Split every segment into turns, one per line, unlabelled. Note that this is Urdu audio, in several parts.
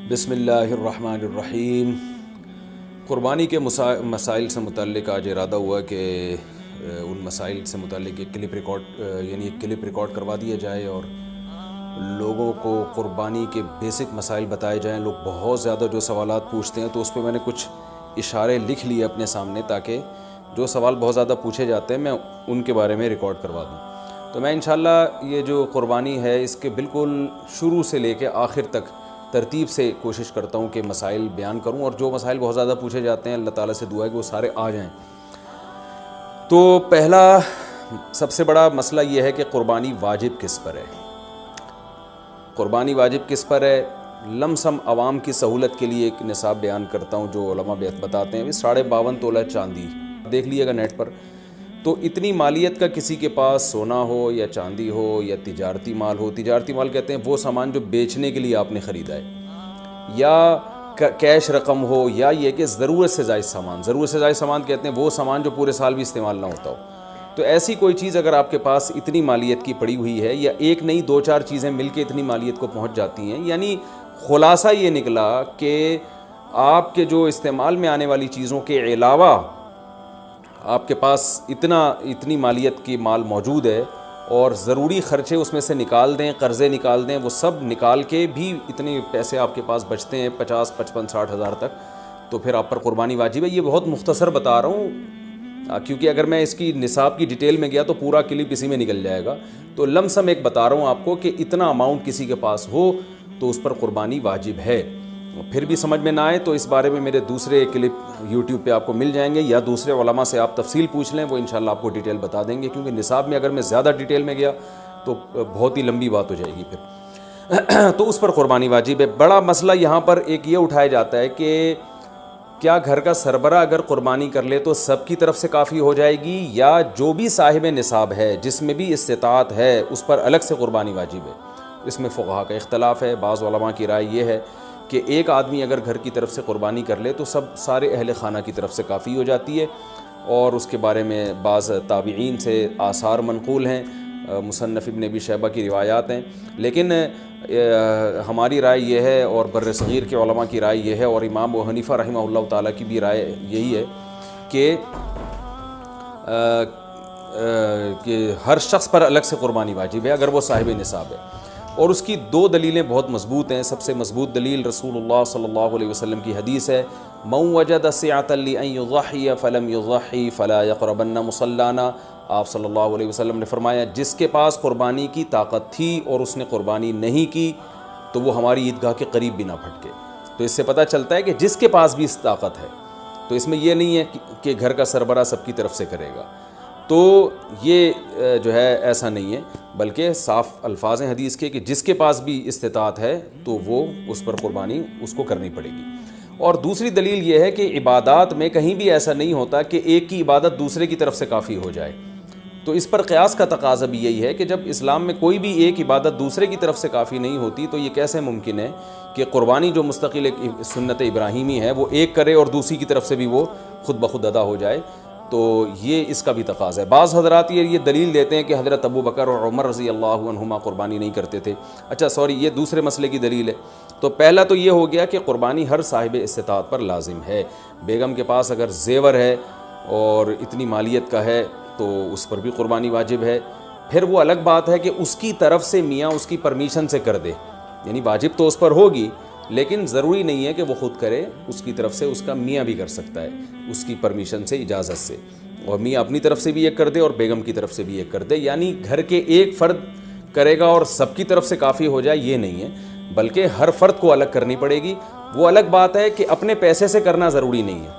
بسم اللہ الرحمن الرحیم۔ قربانی کے مسائل سے متعلق آج ارادہ ہوا کہ ان مسائل سے متعلق ایک کلپ ریکارڈ کروا دیا جائے اور لوگوں کو قربانی کے بیسک مسائل بتائے جائیں۔ لوگ بہت زیادہ جو سوالات پوچھتے ہیں تو اس پہ میں نے کچھ اشارے لکھ لیے اپنے سامنے تاکہ جو سوال بہت زیادہ پوچھے جاتے ہیں میں ان کے بارے میں ریکارڈ کروا دوں۔ تو میں انشاءاللہ یہ جو قربانی ہے اس کے بالکل شروع سے لے کے آخر تک ترتیب سے کوشش کرتا ہوں کہ مسائل بیان کروں، اور جو مسائل بہت زیادہ پوچھے جاتے ہیں اللہ تعالیٰ سے دعا ہے کہ وہ سارے آ جائیں۔ تو پہلا سب سے بڑا مسئلہ یہ ہے کہ قربانی واجب کس پر ہے۔ قربانی واجب کس پر ہے؟ لم سم عوام کی سہولت کے لیے ایک نصاب بیان کرتا ہوں جو علماء بتاتے ہیں 52.5 تولہ چاندی، دیکھ لیے گا نیٹ پر۔ تو اتنی مالیت کا کسی کے پاس سونا ہو یا چاندی ہو یا تجارتی مال ہو، تجارتی مال کہتے ہیں وہ سامان جو بیچنے کے لیے آپ نے خریدا ہے، یا کیش رقم ہو، یا یہ کہ ضرورت سے زائد سامان، ضرورت سے زائد سامان کہتے ہیں وہ سامان جو پورے سال بھی استعمال نہ ہوتا ہو۔ تو ایسی کوئی چیز اگر آپ کے پاس اتنی مالیت کی پڑی ہوئی ہے، یا ایک نہیں 2-4 چیزیں مل کے اتنی مالیت کو پہنچ جاتی ہیں، یعنی خلاصہ یہ نکلا کہ آپ کے جو استعمال میں آنے والی چیزوں کے علاوہ آپ کے پاس اتنی مالیت کی مال موجود ہے، اور ضروری خرچے اس میں سے نکال دیں، قرضے نکال دیں، وہ سب نکال کے بھی اتنے پیسے آپ کے پاس بچتے ہیں 50، 55، 60 ہزار تک، تو پھر آپ پر قربانی واجب ہے۔ یہ بہت مختصر بتا رہا ہوں کیونکہ اگر میں اس کی نصاب کی ڈیٹیل میں گیا تو پورا کلپ اسی میں نکل جائے گا۔ تو لم سم ایک بتا رہا ہوں آپ کو کہ اتنا اماؤنٹ کسی کے پاس ہو تو اس پر قربانی واجب ہے۔ پھر بھی سمجھ میں نہ آئے تو اس بارے میں میرے دوسرے کلپ یوٹیوب پہ آپ کو مل جائیں گے، یا دوسرے علماء سے آپ تفصیل پوچھ لیں، وہ انشاءاللہ آپ کو ڈیٹیل بتا دیں گے، کیونکہ نصاب میں اگر میں زیادہ ڈیٹیل میں گیا تو بہت ہی لمبی بات ہو جائے گی پھر۔ تو اس پر قربانی واجب ہے۔ بڑا مسئلہ یہاں پر ایک یہ اٹھایا جاتا ہے کہ کیا گھر کا سربراہ اگر قربانی کر لے تو سب کی طرف سے کافی ہو جائے گی، یا جو بھی صاحب نصاب ہے جس میں بھی استطاعت ہے اس پر الگ سے قربانی واجب ہے؟ اس میں فقہا کا اختلاف ہے۔ بعض علماء کی رائے یہ ہے کہ ایک آدمی اگر گھر کی طرف سے قربانی کر لے تو سارے اہل خانہ کی طرف سے کافی ہو جاتی ہے، اور اس کے بارے میں بعض تابعین سے آثار منقول ہیں، مصنف ابن ابی شیبہ کی روایات ہیں، لیکن ہماری رائے یہ ہے، اور بر صغیر کے علماء کی رائے یہ ہے، اور امام ابو حنیفہ رحمہ اللہ تعالیٰ کی بھی رائے یہی ہے کہ ہر شخص پر الگ سے قربانی واجب ہے اگر وہ صاحب نصاب ہے۔ اور اس کی 2 دلیلیں بہت مضبوط ہیں۔ سب سے مضبوط دلیل رسول اللہ صلی اللہ علیہ وسلم کی حدیث ہے، من وجد سعة لأن يضحي فلم يضحي فلا يقربن مصلانا۔ آپ صلی اللہ علیہ وسلم نے فرمایا جس کے پاس قربانی کی طاقت تھی اور اس نے قربانی نہیں کی تو وہ ہماری عیدگاہ کے قریب بھی نہ پھٹکے۔ تو اس سے پتہ چلتا ہے کہ جس کے پاس بھی اس طاقت ہے، تو اس میں یہ نہیں ہے کہ گھر کا سربراہ سب کی طرف سے کرے گا، تو یہ جو ہے ایسا نہیں ہے، بلکہ صاف الفاظ ہیں حدیث کے کہ جس کے پاس بھی استطاعت ہے تو وہ اس پر قربانی اس کو کرنی پڑے گی۔ اور دوسری دلیل یہ ہے کہ عبادات میں کہیں بھی ایسا نہیں ہوتا کہ ایک کی عبادت دوسرے کی طرف سے کافی ہو جائے، تو اس پر قیاس کا تقاضا بھی یہی ہے کہ جب اسلام میں کوئی بھی ایک عبادت دوسرے کی طرف سے کافی نہیں ہوتی تو یہ کیسے ممکن ہے کہ قربانی جو مستقل ایک سنت ابراہیمی ہے وہ ایک کرے اور دوسری کی طرف سے بھی وہ خود بخود ادا ہو جائے؟ تو یہ اس کا بھی تقاضا ہے۔ بعض حضرات یہ دلیل دیتے ہیں کہ حضرت ابو بکر اور عمر رضی اللہ عنہما قربانی نہیں کرتے تھے۔ یہ دوسرے مسئلے کی دلیل ہے۔ تو پہلا تو یہ ہو گیا کہ قربانی ہر صاحب استطاعت پر لازم ہے۔ بیگم کے پاس اگر زیور ہے اور اتنی مالیت کا ہے تو اس پر بھی قربانی واجب ہے۔ پھر وہ الگ بات ہے کہ اس کی طرف سے میاں اس کی پرمیشن سے کر دے، یعنی واجب تو اس پر ہوگی لیکن ضروری نہیں ہے کہ وہ خود کرے، اس کی طرف سے اس کا میاں بھی کر سکتا ہے اس کی پرمیشن سے، اجازت سے، اور میاں اپنی طرف سے بھی ایک کر دے اور بیگم کی طرف سے بھی ایک کر دے، یعنی گھر کے ایک فرد کرے گا اور سب کی طرف سے کافی ہو جائے یہ نہیں ہے، بلکہ ہر فرد کو الگ کرنی پڑے گی۔ وہ الگ بات ہے کہ اپنے پیسے سے کرنا ضروری نہیں ہے،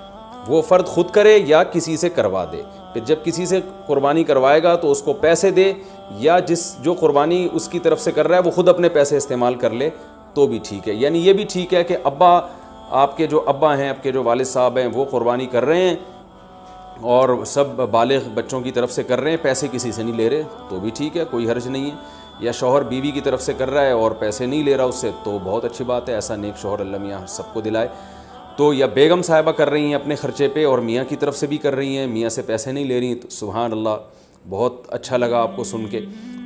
وہ فرد خود کرے یا کسی سے کروا دے۔ پھر جب کسی سے قربانی کروائے گا تو اس کو پیسے دے، یا جو قربانی اس کی طرف سے کر رہا ہے وہ خود اپنے پیسے استعمال کر لے تو بھی ٹھیک ہے۔ یعنی یہ بھی ٹھیک ہے کہ آپ کے جو ابا ہیں، آپ کے جو والد صاحب ہیں وہ قربانی کر رہے ہیں اور سب بالغ بچوں کی طرف سے کر رہے ہیں، پیسے کسی سے نہیں لے رہے تو بھی ٹھیک ہے، کوئی حرج نہیں ہے۔ یا شوہر بیوی کی طرف سے کر رہا ہے اور پیسے نہیں لے رہا اس سے تو بہت اچھی بات ہے، ایسا نیک شوہر اللہ میاں سب کو دلائے۔ تو یا بیگم صاحبہ کر رہی ہیں اپنے خرچے پہ اور میاں کی طرف سے بھی کر رہی ہیں، میاں سے پیسے نہیں لے رہی، تو سبحان اللہ، بہت اچھا لگا آپ کو سن کے،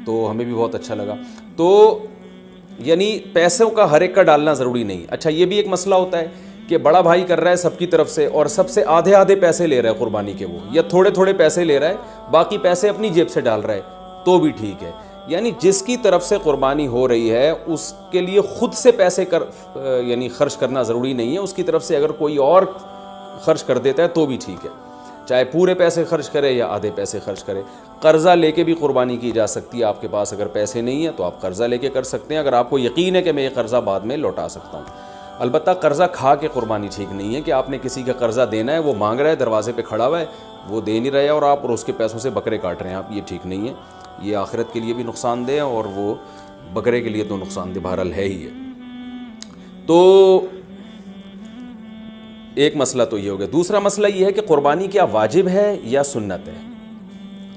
تو ہمیں بھی بہت اچھا لگا۔ تو یعنی پیسوں کا ہر ایک کا ڈالنا ضروری نہیں. اچھا یہ بھی ایک مسئلہ ہوتا ہے کہ بڑا بھائی کر رہا ہے سب کی طرف سے اور سب سے آدھے آدھے پیسے لے رہا ہے قربانی کے, وہ یا تھوڑے تھوڑے پیسے لے رہا ہے, باقی پیسے اپنی جیب سے ڈال رہا ہے, تو بھی ٹھیک ہے. یعنی جس کی طرف سے قربانی ہو رہی ہے اس کے لیے خود سے پیسے یعنی خرچ کرنا ضروری نہیں ہے, اس کی طرف سے اگر کوئی اور خرچ کر دیتا ہے تو بھی ٹھیک ہے, چاہے پورے پیسے خرچ کرے یا آدھے پیسے خرچ کرے. قرضہ لے کے بھی قربانی کی جا سکتی ہے. آپ کے پاس اگر پیسے نہیں ہیں تو آپ قرضہ لے کے کر سکتے ہیں, اگر آپ کو یقین ہے کہ میں یہ قرضہ بعد میں لوٹا سکتا ہوں. البتہ قرضہ کھا کے قربانی ٹھیک نہیں ہے کہ آپ نے کسی کا قرضہ دینا ہے, وہ مانگ رہا ہے, دروازے پہ کھڑا ہوا ہے, وہ دے نہیں رہے اور آپ اور اس کے پیسوں سے بکرے کاٹ رہے ہیں آپ, یہ ٹھیک نہیں ہے. یہ آخرت کے لیے بھی نقصان دہ ہے اور وہ بکرے کے لیے تو نقصان دہ بہرحال ہے ہی ہے. تو ایک مسئلہ تو یہ ہو گیا. دوسرا مسئلہ یہ ہے کہ قربانی کیا واجب ہے یا سنت ہے,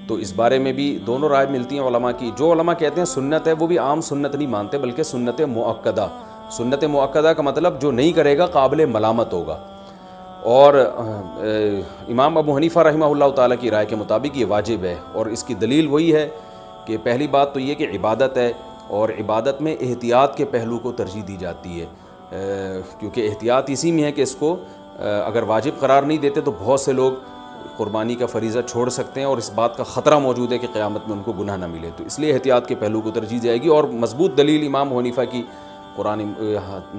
تو اس بارے میں بھی دونوں رائے ملتی ہیں علماء کی. جو علماء کہتے ہیں سنت ہے وہ بھی عام سنت نہیں مانتے بلکہ سنت مؤکدہ. سنت مؤکدہ کا مطلب جو نہیں کرے گا قابل ملامت ہوگا. اور امام ابو حنیفہ رحمہ اللہ تعالیٰ کی رائے کے مطابق یہ واجب ہے, اور اس کی دلیل وہی ہے کہ پہلی بات تو یہ کہ عبادت ہے, اور عبادت میں احتیاط کے پہلو کو ترجیح دی جاتی ہے, کیونکہ احتیاط اسی میں ہے کہ اس کو اگر واجب قرار نہیں دیتے تو بہت سے لوگ قربانی کا فریضہ چھوڑ سکتے ہیں اور اس بات کا خطرہ موجود ہے کہ قیامت میں ان کو گناہ نہ ملے. تو اس لیے احتیاط کے پہلو کو ترجیح جائے گی. اور مضبوط دلیل امام حنیفہ کی قرآن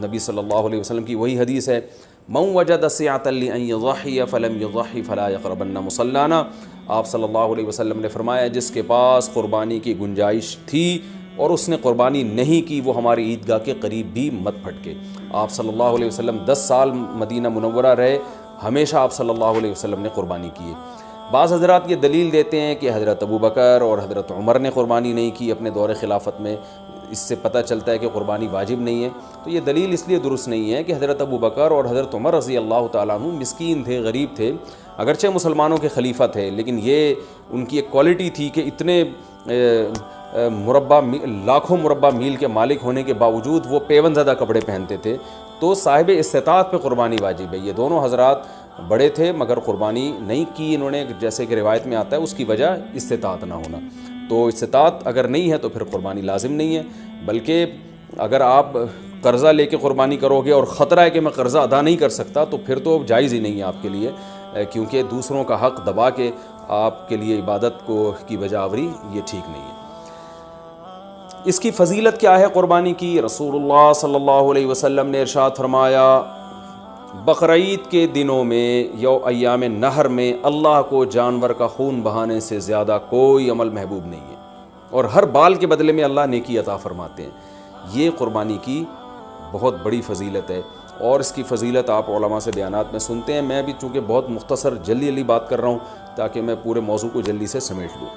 نبی صلی اللہ علیہ وسلم کی وہی حدیث ہے, من وجد سعۃ لأن یضحی فلم یضحی فلا یقربن مصلانا. آپ صلی اللہ علیہ وسلم نے فرمایا جس کے پاس قربانی کی گنجائش تھی اور اس نے قربانی نہیں کی وہ ہماری عیدگاہ کے قریب بھی مت پھٹکے. آپ صلی اللہ علیہ وسلم 10 سال مدینہ منورہ رہے, ہمیشہ آپ صلی اللہ علیہ وسلم نے قربانی کی ہے. بعض حضرات یہ دلیل دیتے ہیں کہ حضرت ابو بکر اور حضرت عمر نے قربانی نہیں کی اپنے دور خلافت میں, اس سے پتہ چلتا ہے کہ قربانی واجب نہیں ہے. تو یہ دلیل اس لیے درست نہیں ہے کہ حضرت ابو بکر اور حضرت عمر رضی اللہ تعالیٰ عنہ مسکین تھے, غریب تھے, اگرچہ مسلمانوں کے خلیفہ تھے, لیکن یہ ان کی ایک کوالٹی تھی کہ اتنے لاکھوں مربع میل کے مالک ہونے کے باوجود وہ پیون زدہ کپڑے پہنتے تھے. تو صاحب استطاعت پہ قربانی واجب ہے. یہ دونوں حضرات بڑے تھے مگر قربانی نہیں کی انہوں نے, جیسے کہ روایت میں آتا ہے اس کی وجہ استطاعت نہ ہونا. تو استطاعت اگر نہیں ہے تو پھر قربانی لازم نہیں ہے, بلکہ اگر آپ قرضہ لے کے قربانی کرو گے اور خطرہ ہے کہ میں قرضہ ادا نہیں کر سکتا تو پھر تو جائز ہی نہیں ہے آپ کے لیے, کیونکہ دوسروں کا حق دبا کے آپ کے لیے عبادت کی وجہ آوری یہ ٹھیک نہیں ہے. اس کی فضیلت کیا ہے قربانی کی؟ رسول اللہ صلی اللہ علیہ وسلم نے ارشاد فرمایا بقرعید کے دنوں میں یا ایام نحر میں اللہ کو جانور کا خون بہانے سے زیادہ کوئی عمل محبوب نہیں ہے, اور ہر بال کے بدلے میں اللہ نیکی عطا فرماتے ہیں. یہ قربانی کی بہت بڑی فضیلت ہے, اور اس کی فضیلت آپ علماء سے بیانات میں سنتے ہیں. میں بھی چونکہ بہت مختصر جلدی بات کر رہا ہوں تاکہ میں پورے موضوع کو جلدی سے سمیٹ لوں.